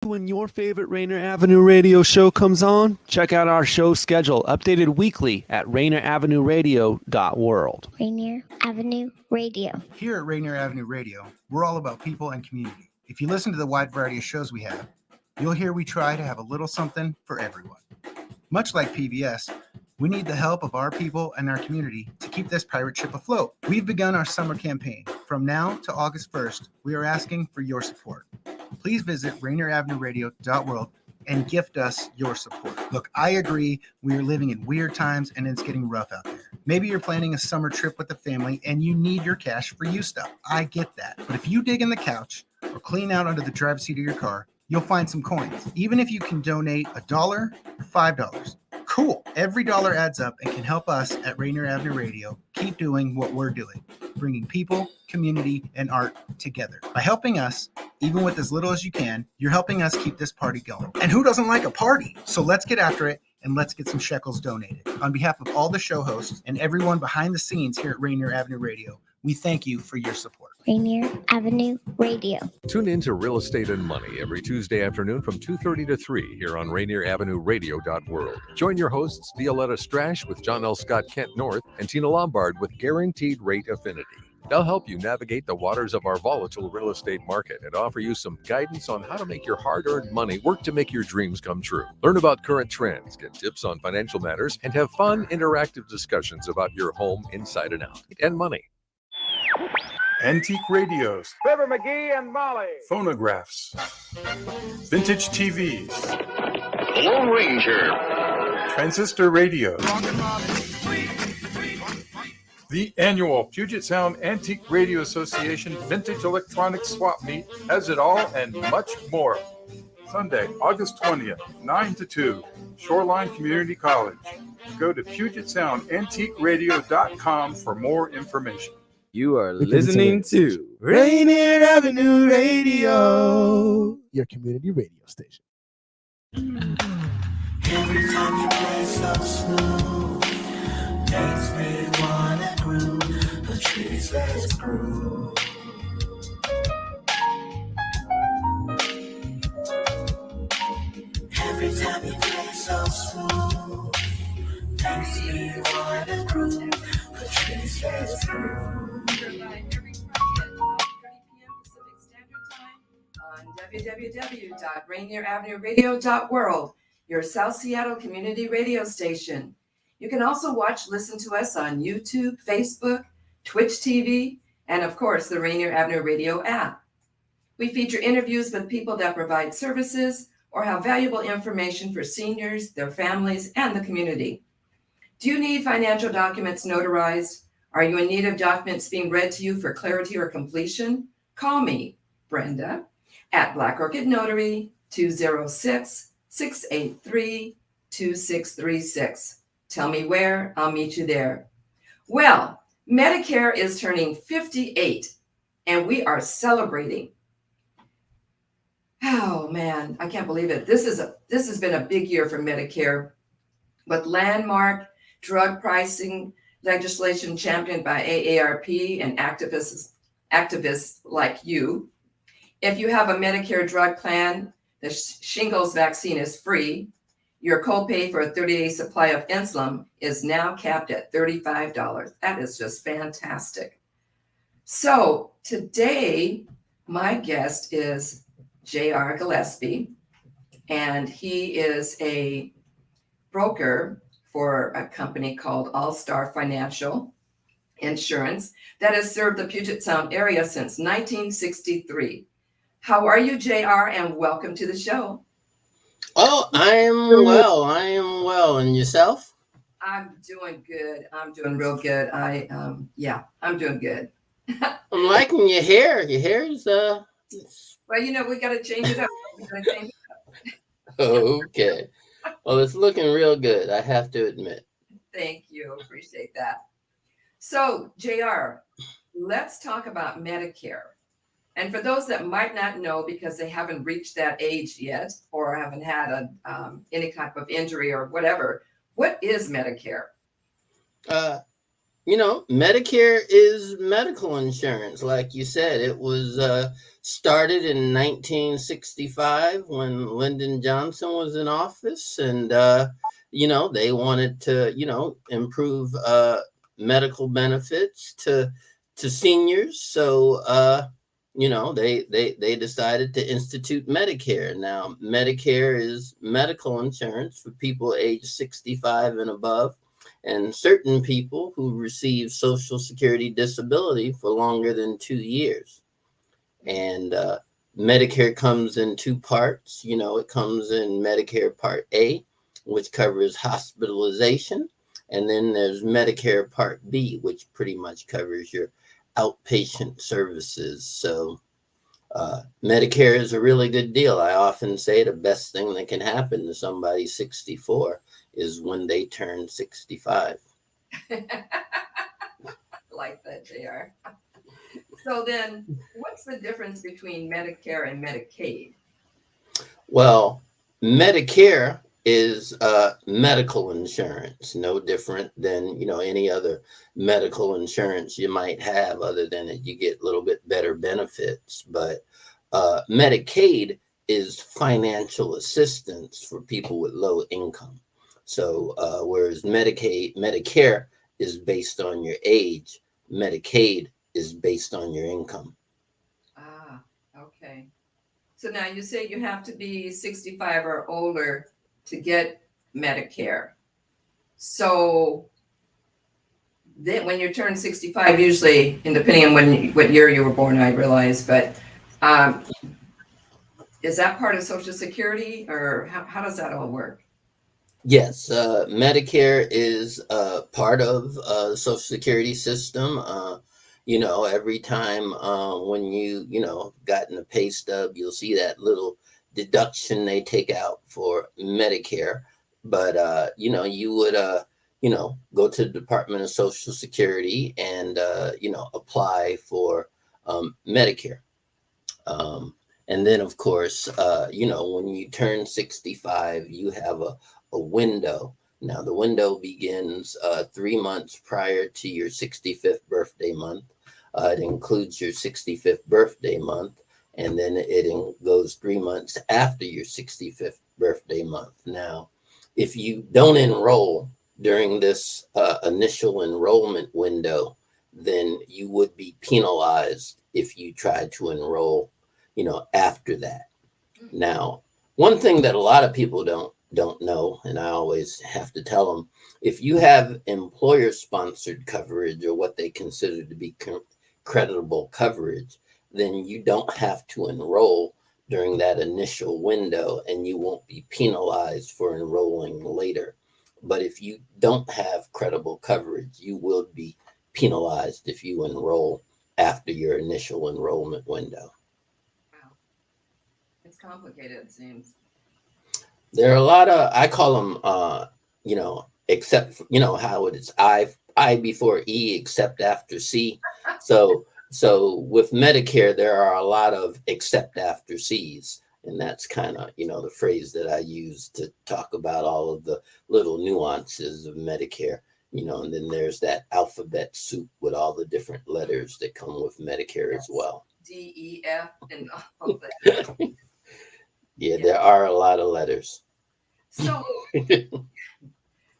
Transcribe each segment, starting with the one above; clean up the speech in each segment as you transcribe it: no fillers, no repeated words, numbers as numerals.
When your favorite Rainier Avenue Radio show comes on, check out our show schedule, updated weekly at rainieravenue.world. Rainier Avenue Radio. Here at Rainier Avenue Radio, we're all about people and community. If you listen to the wide variety of shows we have, you'll hear we try to have a little something for everyone. Much like PBS, we need the help of our people and our community to keep this pirate ship afloat. We've begun our summer campaign. From now to August 1st, we are asking for your support. Please visit rainieravenueradio.world and gift us your support. Look, I agree we are living in weird times and it's getting rough out there. Maybe you're planning a summer trip with the family and you need your cash for you stuff. I get that. But if you dig in the couch or clean out under the driver's seat of your car, you'll find some coins. Even if you can donate $1 or $5, cool. Every dollar adds up and can help us at Rainier Avenue Radio keep doing what we're doing, bringing people, community, and art together. By helping us, even with as little as you can, you're helping us keep this party going. And who doesn't like a party? So let's get after it and let's get some shekels donated. On behalf of all the show hosts and everyone behind the scenes here at Rainier Avenue Radio, we thank you for your support. Rainier Avenue Radio. Tune in to Real Estate and Money every Tuesday afternoon from 2:30 to 3 here on RainierAvenueRadio.world. Join your hosts Violetta Strash with John L. Scott Kent North and Tina Lombard with Guaranteed Rate Affinity. They'll help you navigate the waters of our volatile real estate market and offer you some guidance on how to make your hard-earned money work to make your dreams come true. Learn about current trends, get tips on financial matters, and have fun, interactive discussions about your home inside and out and money. Antique radios, River McGee and Molly, phonographs, vintage TVs, Lone Ranger, transistor radios. The annual Puget Sound Antique Radio Association Vintage Electronics Swap Meet has it all and much more. Sunday, August 20th, 9 to 2, Shoreline Community College. Go to PugetSoundAntiqueRadio.com for more information. You are listening to Rainier Avenue Radio, your community radio station. Every time you play so smooth, makes me wanna groove, the trees let's groove. Every time you play so smooth, makes me wanna groove, the trees let's groove. On www.RainierAvenueRadio.world, your South Seattle community radio station. You can also listen to us on YouTube, Facebook, Twitch TV, and of course, the Rainier Avenue Radio app. We feature interviews with people that provide services or have valuable information for seniors, their families, and the community. Do you need financial documents notarized? Are you in need of documents being read to you for clarity or completion? Call me, Brenda, at Black Orchid Notary, 206-683-2636. Tell me where, I'll meet you there. Well, Medicare is turning 58, and we are celebrating. Oh man, I can't believe it. This has been a big year for Medicare, with landmark drug pricing legislation championed by AARP and activists like you. If you have a Medicare drug plan, the shingles vaccine is free. Your copay for a 30-day supply of insulin is now capped at $35. That is just fantastic. So today, my guest is JR Gillespie, and he is a broker for a company called Allstar Insurance that has served the Puget Sound area since 1963. How are you, JR, and welcome to the show. Oh, I am well. And yourself? I'm doing good. I'm doing real good. I'm doing good. I'm liking your hair. Your hair is well, we got to change it up. Okay. Well, it's looking real good, I have to admit. Thank you. Appreciate that. So, JR, let's talk about Medicare. And for those that might not know because they haven't reached that age yet or haven't had any type of injury or whatever, what is Medicare? Medicare is medical insurance. Like you said, it was started in 1965 when Lyndon Johnson was in office, and they wanted to improve medical benefits to seniors. So they decided to institute Medicare. Now Medicare is medical insurance for people age 65 and above, and certain people who receive Social Security disability for longer than 2 years. And Medicare comes in two parts. It comes in Medicare Part A, which covers hospitalization. And then there's Medicare Part B, which pretty much covers your outpatient services. So Medicare is a really good deal. I often say the best thing that can happen to somebody 64 is when they turn 65. Like that, JR. So then, what's the difference between Medicare and Medicaid? Well, Medicare is medical insurance, no different than any other medical insurance you might have, other than that you get a little bit better benefits. But Medicaid is financial assistance for people with low income. So whereas Medicare is based on your age, Medicaid is based on your income. Ah, okay. So now you say you have to be 65 or older to get Medicare. So then when you turn 65, usually, and depending on what year you were born, I realize, but is that part of Social Security, or how does that all work? Yes, Medicare is part of the Social Security system. Every time when you gotten a pay stub, you'll see that little deduction they take out for Medicare. But you would go to the Department of Social Security and apply for Medicare. And then of course, when you turn 65, you have a window. Now the window begins 3 months prior to your 65th birthday month. It includes your 65th birthday month, and then it goes 3 months after your 65th birthday month. Now, if you don't enroll during this initial enrollment window, then you would be penalized if you tried to enroll, after that. Now, one thing that a lot of people don't know, and I always have to tell them, if you have employer-sponsored coverage, or what they consider to be creditable coverage, then you don't have to enroll during that initial window, and you won't be penalized for enrolling later. But if you don't have credible coverage, you will be penalized if you enroll after your initial enrollment window. Wow. It's complicated, it seems. There are a lot of, I call them, except, how it is I before E, except after C. So with Medicare, there are a lot of except after C's. And that's kind of, the phrase that I use to talk about all of the little nuances of Medicare, and then there's that alphabet soup with all the different letters that come with Medicare as well. D, E, F, and all that. Yeah, there are a lot of letters. So,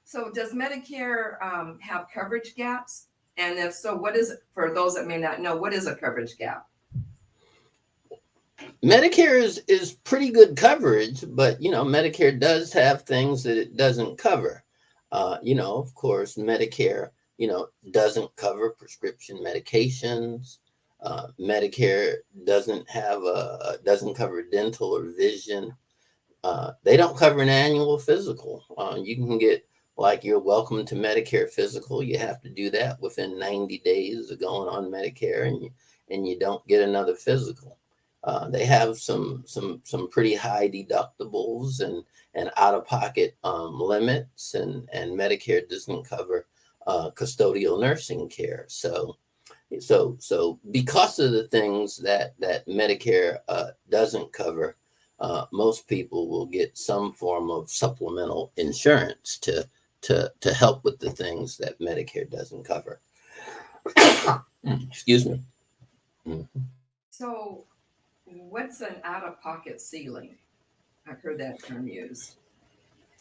so does Medicare have coverage gaps? And if so, what is, for those that may not know, what is a coverage gap? Medicare is pretty good coverage, but Medicare does have things that it doesn't cover. Of course, Medicare doesn't cover prescription medications. Medicare doesn't cover dental or vision. They don't cover an annual physical. You can get, like, your Welcome to Medicare physical. You have to do that within 90 days of going on Medicare, and you don't get another physical. They have some pretty high deductibles and out-of-pocket limits, and Medicare doesn't cover custodial nursing care. So because of the things that Medicare doesn't cover, most people will get some form of supplemental insurance to help with the things that Medicare doesn't cover. Excuse me. Mhm. So, what's an out-of-pocket ceiling? I've heard that term used.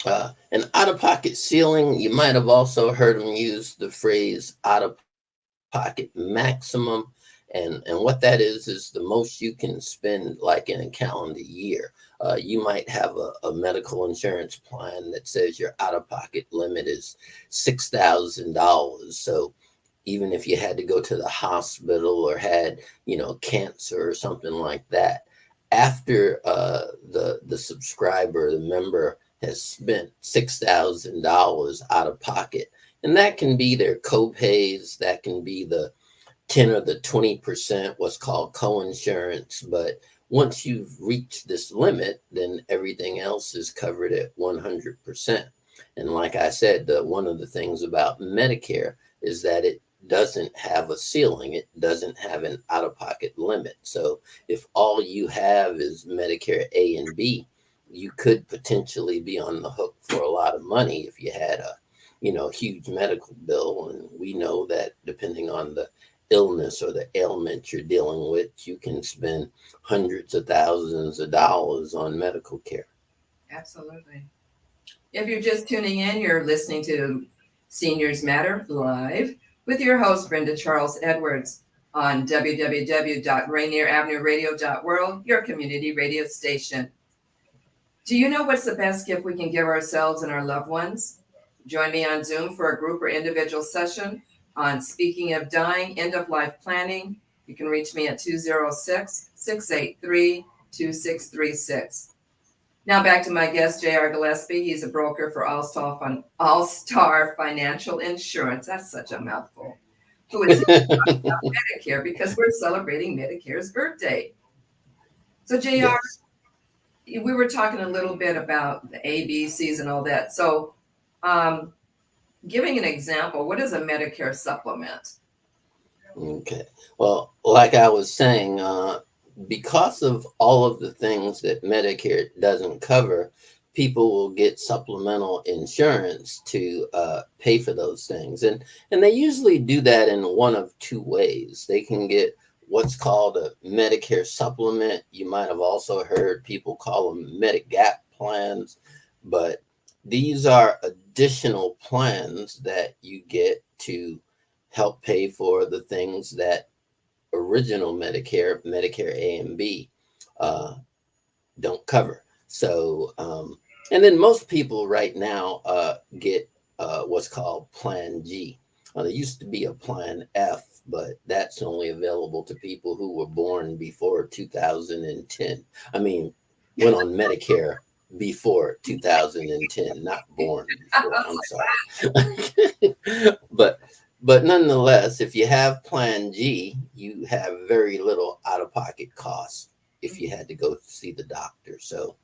An out-of-pocket ceiling, you might have also heard them use the phrase out-of-pocket maximum. And what that is the most you can spend like in a calendar year. You might have a medical insurance plan that says your out-of-pocket limit is $6,000. So even if you had to go to the hospital or had, cancer or something like that, after the subscriber, the member has spent $6,000 out of pocket, and that can be their copays, that can be the 10 or the 20%, what's called co-insurance. But once you've reached this limit, then everything else is covered at 100%. And like I said, one of the things about Medicare is that it doesn't have a ceiling. It doesn't have an out-of-pocket limit. So if all you have is Medicare A and B, you could potentially be on the hook for a lot of money if you had a, huge medical bill. And we know that depending on the illness or the ailment you're dealing with, you can spend hundreds of thousands of dollars on medical care. Absolutely. If you're just tuning in, you're listening to Seniors Matter Live with your host, Brenda Charles-Edwards, on www.rainieravenueradio.world, your community radio station. Do you know what's the best gift we can give ourselves and our loved ones? Join me on Zoom for a group or individual session on Speaking of Dying, End of Life Planning. You can reach me at 206-683-2636. Now back to my guest, JR Gillespie. He's a broker for Allstar Financial Insurance. That's such a mouthful. Who is talking about Medicare, because we're celebrating Medicare's birthday. So JR, yes. We were talking a little bit about the ABCs and all that. So giving an example, what is a Medicare supplement? Okay. Well, like I was saying, because of all of the things that Medicare doesn't cover, people will get supplemental insurance to pay for those things. And they usually do that in one of two ways. They can get what's called a Medicare supplement. You might have also heard people call them Medigap plans, but these are additional plans that you get to help pay for the things that original Medicare A and B don't cover. So, and then most people right now get what's called Plan G. There used to be a Plan F, but that's only available to people who were born before 2010. I mean, went on Medicare before 2010, not born before. I'm sorry. But nonetheless, if you have Plan G, you have very little out-of-pocket costs if you had to go see the doctor. So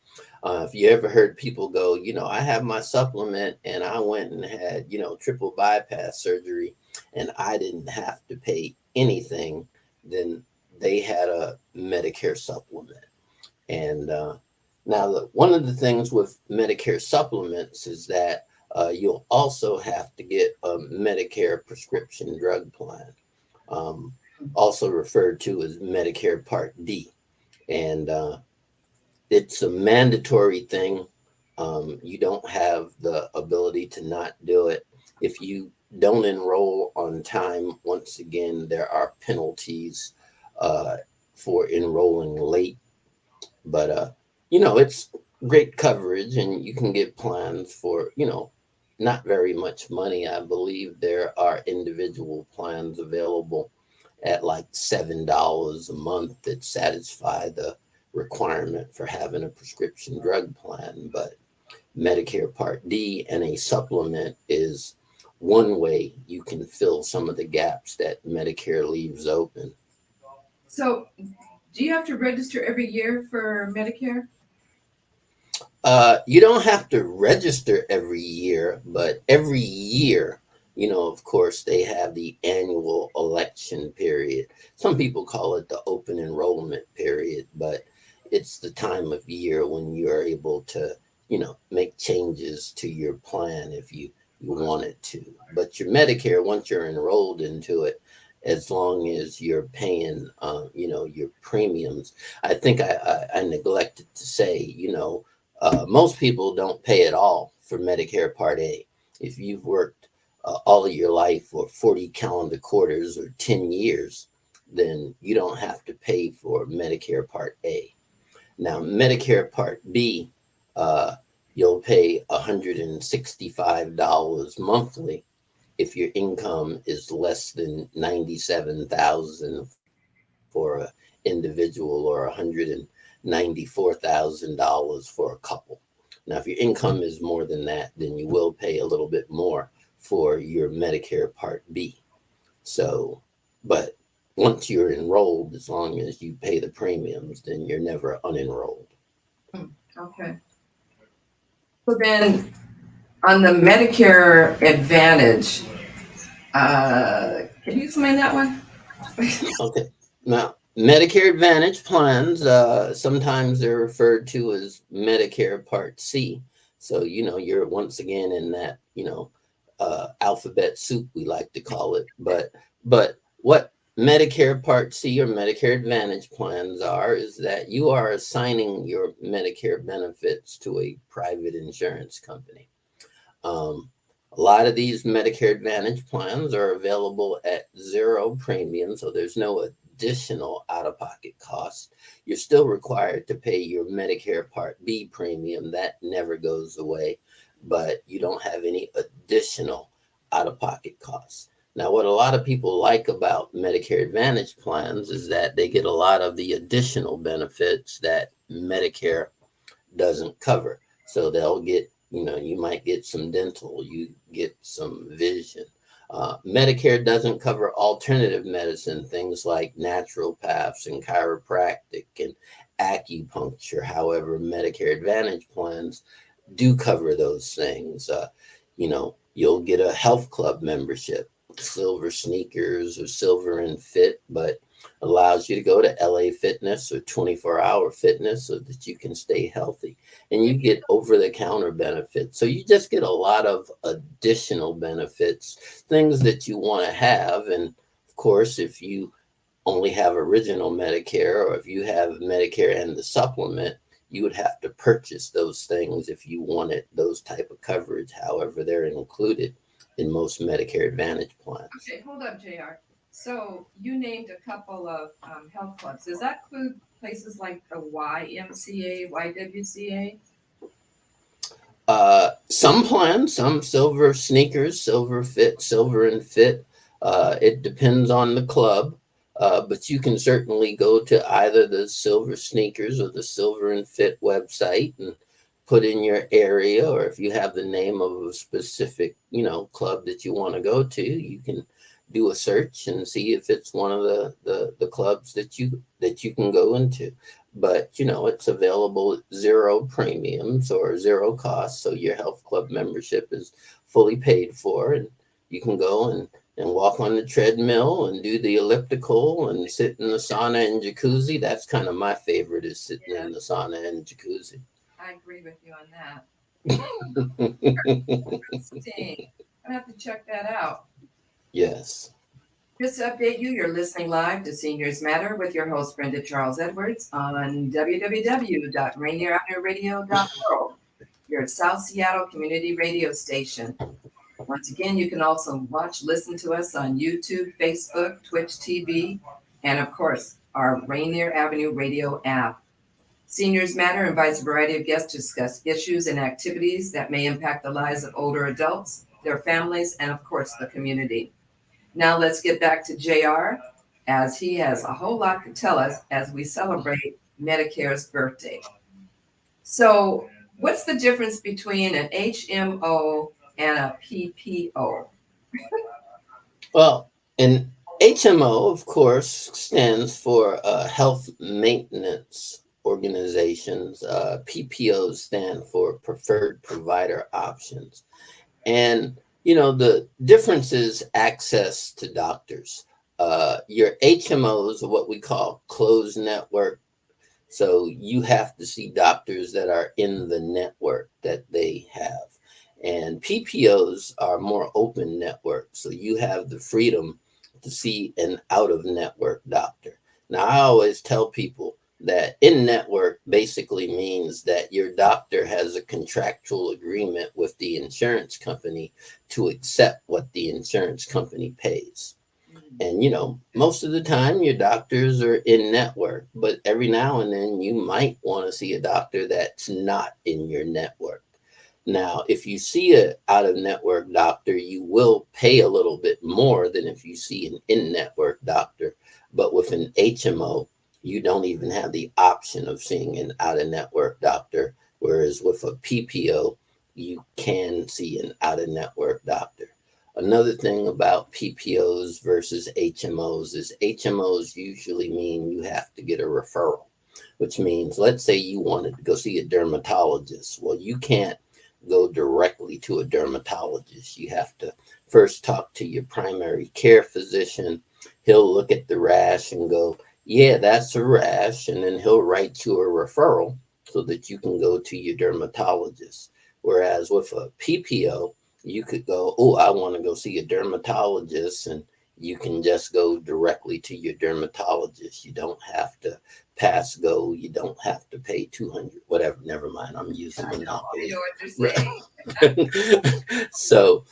if you ever heard people go, I have my supplement and I went and had, triple bypass surgery and I didn't have to pay anything, then they had a Medicare supplement. And now, one of the things with Medicare supplements is that you'll also have to get a Medicare prescription drug plan, also referred to as Medicare Part D. And it's a mandatory thing. You don't have the ability to not do it. If you don't enroll on time, once again, there are penalties for enrolling late. But, it's great coverage and you can get plans for, not very much money. I believe there are individual plans available at like $7 a month that satisfy the requirement for having a prescription drug plan. But Medicare Part D and a supplement is one way you can fill some of the gaps that Medicare leaves open. So do you have to register every year for Medicare? You don't have to register every year, but every year, of course, they have the annual election period. Some people call it the open enrollment period, but it's the time of year when you are able to, make changes to your plan if you wanted to. But your Medicare, once you're enrolled into it, as long as you're paying, your premiums. I think I neglected to say, most people don't pay at all for Medicare Part A. If you've worked all of your life for 40 calendar quarters or 10 years, then you don't have to pay for Medicare Part A. Now, Medicare Part B, you'll pay $165 monthly if your income is less than $97,000 for an individual, or $194,000 for a couple. Now, if your income is more than that, then you will pay a little bit more for your Medicare Part B. So, but once you're enrolled, as long as you pay the premiums, then you're never unenrolled. Okay. So then, on the Medicare Advantage, can you explain that one? Okay. Now, Medicare Advantage plans, sometimes they're referred to as Medicare Part C. So, you're once again in that, alphabet soup, we like to call it. But what Medicare Part C or Medicare Advantage plans are is that you are assigning your Medicare benefits to a private insurance company. A lot of these Medicare Advantage plans are available at zero premium, so there's no additional out-of-pocket costs. You're still required to pay your Medicare Part B premium. That never goes away, but you don't have any additional out-of-pocket costs. Now, what a lot of people like about Medicare Advantage plans is that they get a lot of the additional benefits that Medicare doesn't cover. So they'll get, you might get some dental, you get some vision. Medicare doesn't cover alternative medicine, things like naturopaths and chiropractic and acupuncture. However, Medicare Advantage plans do cover those things. You'll get a health club membership, Silver Sneakers or Silver and Fit, but allows you to go to LA Fitness or 24-hour fitness so that you can stay healthy. And you get over-the-counter benefits. So you just get a lot of additional benefits, things that you want to have. And of course, if you only have original Medicare, or if you have Medicare and the supplement, you would have to purchase those things if you wanted those type of coverage. However, they're included in most Medicare Advantage plans. Okay, hold up, JR. So you named a couple of health clubs. Does that include places like the YMCA, YWCA? Some plans, some Silver Sneakers, Silver Fit, Silver and Fit. It depends on the club, but you can certainly go to either the Silver Sneakers or the Silver and Fit website and put in your area, or if you have the name of a specific, club that you want to go to, you can do a search and see if it's one of the clubs that you can go into. But it's available at zero premiums or zero cost, so your health club membership is fully paid for, and you can go and walk on the treadmill and do the elliptical and sit in the sauna and jacuzzi. That's kind of my favorite, is sitting in the sauna and jacuzzi. I agree with you on that. Interesting. I'm gonna have to check that out. Yes. Just to update you, you're listening live to Seniors Matter with your host, Brenda Charles-Edwards, on www.rainieravenueradio.world, your South Seattle community radio station. Once again, you can also listen to us on YouTube, Facebook, Twitch TV, and of course, our Rainier Avenue Radio app. Seniors Matter invites a variety of guests to discuss issues and activities that may impact the lives of older adults, their families, and of course, the community. Now let's get back to JR, as he has a whole lot to tell us as we celebrate Medicare's birthday. So what's the difference between an HMO and a PPO? Well, an HMO, of course, stands for Health Maintenance Organizations. PPOs stand for Preferred Provider Options. And the difference is access to doctors. Your HMOs are what we call closed network. So you have to see doctors that are in the network that they have. And PPOs are more open networks. So you have the freedom to see an out-of-network doctor. Now, I always tell people that in-network basically means that your doctor has a contractual agreement with the insurance company to accept what the insurance company pays. And, you know, most of the time your doctors are in network, but every now and then you might want to see a doctor that's not in your network. Now, if you see an out-of-network doctor, you will pay a little bit more than if you see an in-network doctor. But with an HMO, you don't even have the option of seeing an out-of-network doctor, whereas with a PPO, you can see an out-of-network doctor. Another thing about PPOs versus HMOs is HMOs usually mean you have to get a referral, which means, let's say you wanted to go see a dermatologist. Well, you can't go directly to a dermatologist. You have to first talk to your primary care physician. He'll look at the rash and go, yeah, that's a rash. And then he'll write you a referral so that you can go to your dermatologist. Whereas with a PPO, you could go, oh, I want to go see a dermatologist, and you can just go directly to your dermatologist. You don't have to pass go. You don't have to pay $200, whatever. Never mind. I'm using Monopoly. So,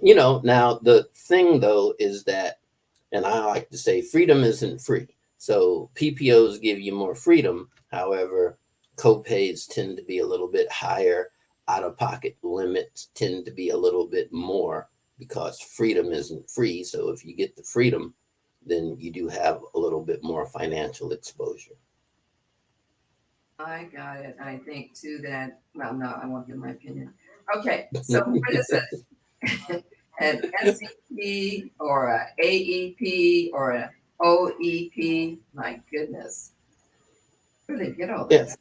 you know, now the thing though is that, and I like to say freedom isn't free. So PPOs give you more freedom. However, copays tend to be a little bit higher. Out-of-pocket limits tend to be a little bit more because freedom isn't free. So if you get the freedom, then you do have a little bit more financial exposure. I got it. I think too that, well, no, I won't give my opinion. Okay, so what is it? An SEP or a AEP or an OEP? My goodness. Where do they get all this? Yeah.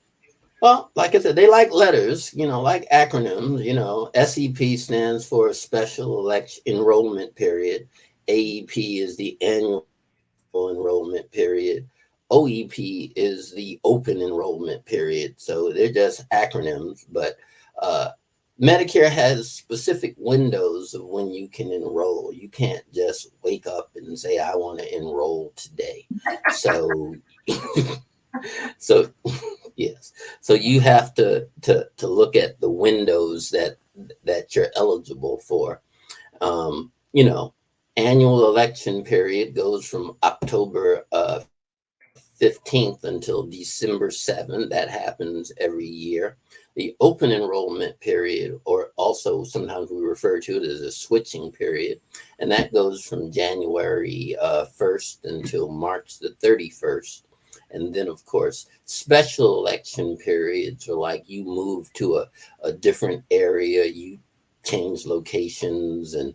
Well, like I said, they like letters, you know, like acronyms. You know, SEP stands for Special Election Enrollment Period. AEP is the Annual Enrollment Period. OEP is the Open Enrollment Period. So they're just acronyms, but Medicare has specific windows of when you can enroll. You can't just wake up and say, I want to enroll today. So, so yes. So you have to look at the windows that you're eligible for. You know, annual election period goes from October 15th until December 7th. That happens every year. The open enrollment period, or also sometimes we refer to it as a switching period, and that goes from January 1st until March the 31st. And then, of course, special election periods are like you move to a different area, you change locations, and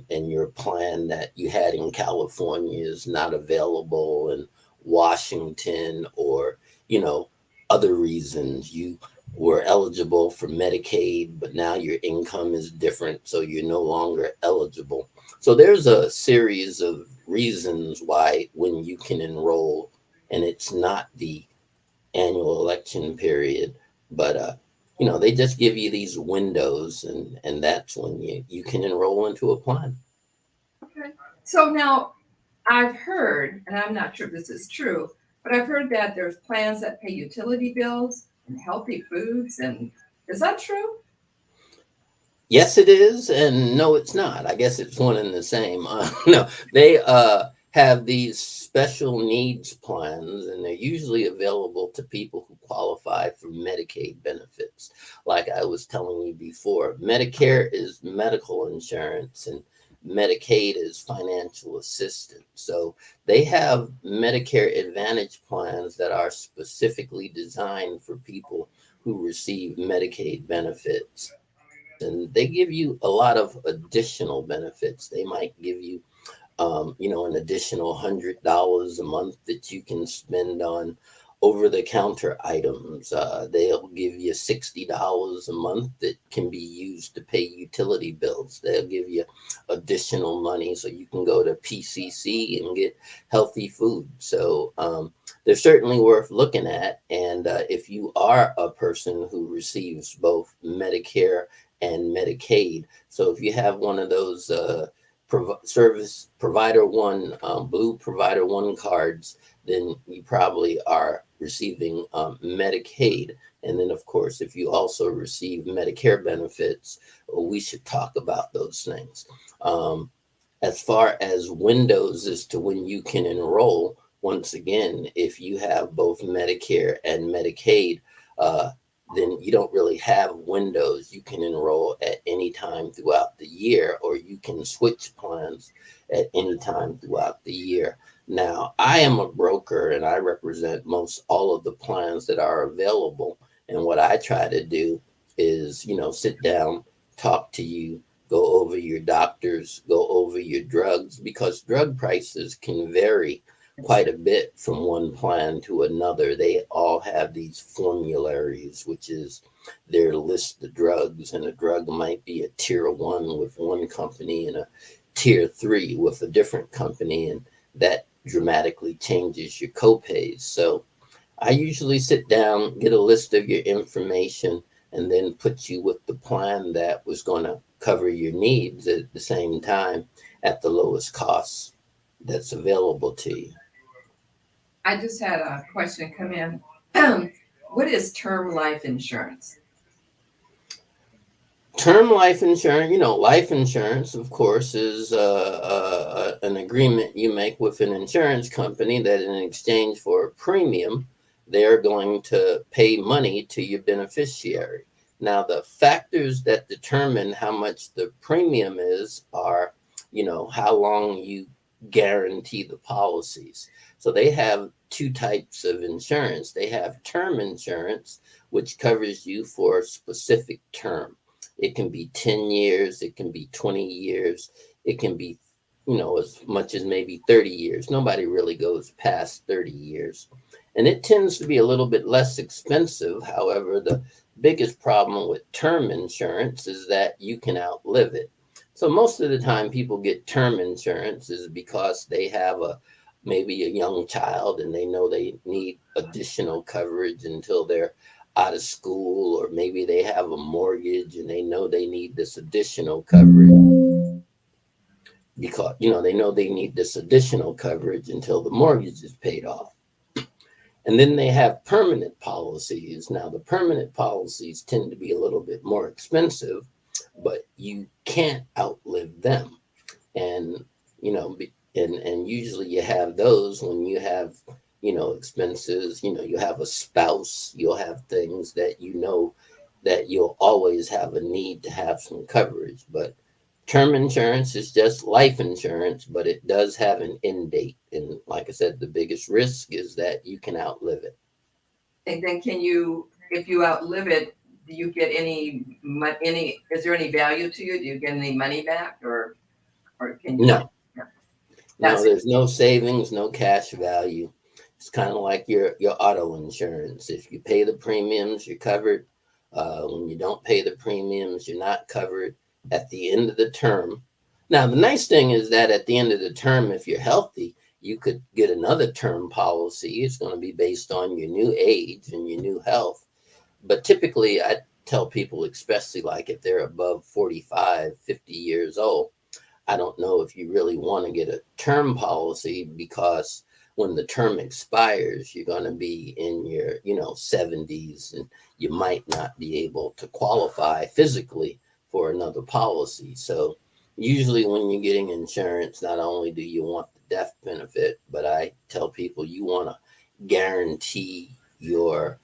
your plan that you had in California is not available in Washington, or, you know, other reasons. You were eligible for Medicaid, but now your income is different, so you're no longer eligible. So there's a series of reasons why when you can enroll, and it's not the annual election period, but you know, they just give you these windows, and that's when you can enroll into a plan. Okay. So now I've heard, and I'm not sure if this is true, but I've heard that there's plans that pay utility bills and healthy foods. And is that true? Yes, it is. And no, it's not. I guess it's one and the same. No, they have these special needs plans, and they're usually available to people who qualify for Medicaid benefits. Like I was telling you before, Medicare is medical insurance and Medicaid is financial assistance. So they have Medicare Advantage plans that are specifically designed for people who receive Medicaid benefits. And they give you a lot of additional benefits. They might give you, you know, an additional $100 a month that you can spend on over-the-counter items. They'll give you $60 a month that can be used to pay utility bills. They'll give you additional money so you can go to PCC and get healthy food. So they're certainly worth looking at. And if you are a person who receives both Medicare and Medicaid, so if you have one of those service provider one, blue provider one cards, then you probably are receiving Medicaid. And then, of course, if you also receive Medicare benefits, we should talk about those things. As far as windows as to when you can enroll, once again, if you have both Medicare and Medicaid, then you don't really have windows. You can enroll at any time throughout the year, or you can switch plans at any time throughout the year. Now, I am a broker and I represent most all of the plans that are available. And what I try to do is, sit down, talk to you, go over your doctors, go over your drugs, because drug prices can vary quite a bit from one plan to another. They all have these formularies, which is their list of drugs, and a drug might be a tier 1 with one company and a tier 3 with a different company, and that dramatically changes your copays. So I usually sit down, get a list of your information, and then put you with the plan that was going to cover your needs at the same time at the lowest cost that's available to you. I just had a question come in. What is term life insurance? Term life insurance, life insurance, of course, is an agreement you make with an insurance company that in exchange for a premium, they're going to pay money to your beneficiary. Now, the factors that determine how much the premium is are, how long you guarantee the policies. So they have two types of insurance. They have term insurance, which covers you for a specific term. It can be 10 years, it can be 20 years, it can be, as much as maybe 30 years. Nobody really goes past 30 years. And it tends to be a little bit less expensive. However, the biggest problem with term insurance is that you can outlive it. So most of the time people get term insurance is because they have maybe a young child and they know they need additional coverage until they're out of school, or maybe they have a mortgage and they know they need this additional coverage because, they know they need this additional coverage until the mortgage is paid off. And then they have permanent policies. Now, the permanent policies tend to be a little bit more expensive, but you can't outlive them. And, and usually you have those when you have, expenses, you have a spouse, you'll have things that that you'll always have a need to have some coverage. But term insurance is just life insurance, but it does have an end date. And like I said, the biggest risk is that you can outlive it. And then if you outlive it, do you get is there any value to you? Do you get any money back or can you? No. No, there's no savings, no cash value. It's kind of like your auto insurance. If you pay the premiums, you're covered. When you don't pay the premiums, you're not covered at the end of the term. Now, the nice thing is that at the end of the term, if you're healthy, you could get another term policy. It's going to be based on your new age and your new health. But typically, I tell people, especially like if they're above 45, 50 years old, I don't know if you really want to get a term policy, because when the term expires, you're going to be in your, 70s, and you might not be able to qualify physically for another policy. So usually when you're getting insurance, not only do you want the death benefit, but I tell people you want to guarantee your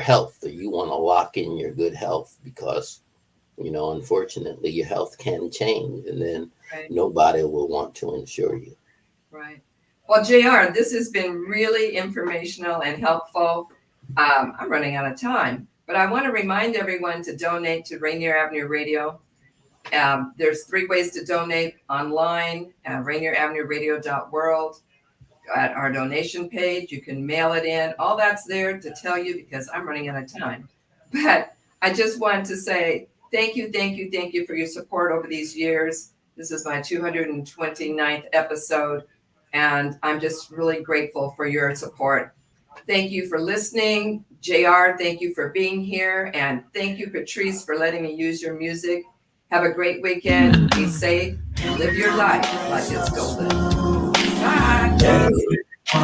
health, or you want to lock in your good health, because unfortunately your health can change, and then nobody will want to insure you. Right. Well, JR, this has been really informational and helpful. I'm running out of time, but I want to remind everyone to donate to Rainier Avenue Radio. There's 3 ways to donate: online at rainieravenueradio.world, at our donation page. You can mail it in. All that's there to tell you, because I'm running out of time. But I just wanted to say thank you for your support over these years. This is my 229th episode, and I'm just really grateful for your support. Thank you for listening. JR, thank you for being here. And thank you, Patrice, for letting me use your music. Have a great weekend. Be safe. and live your life like it's golden. Bye.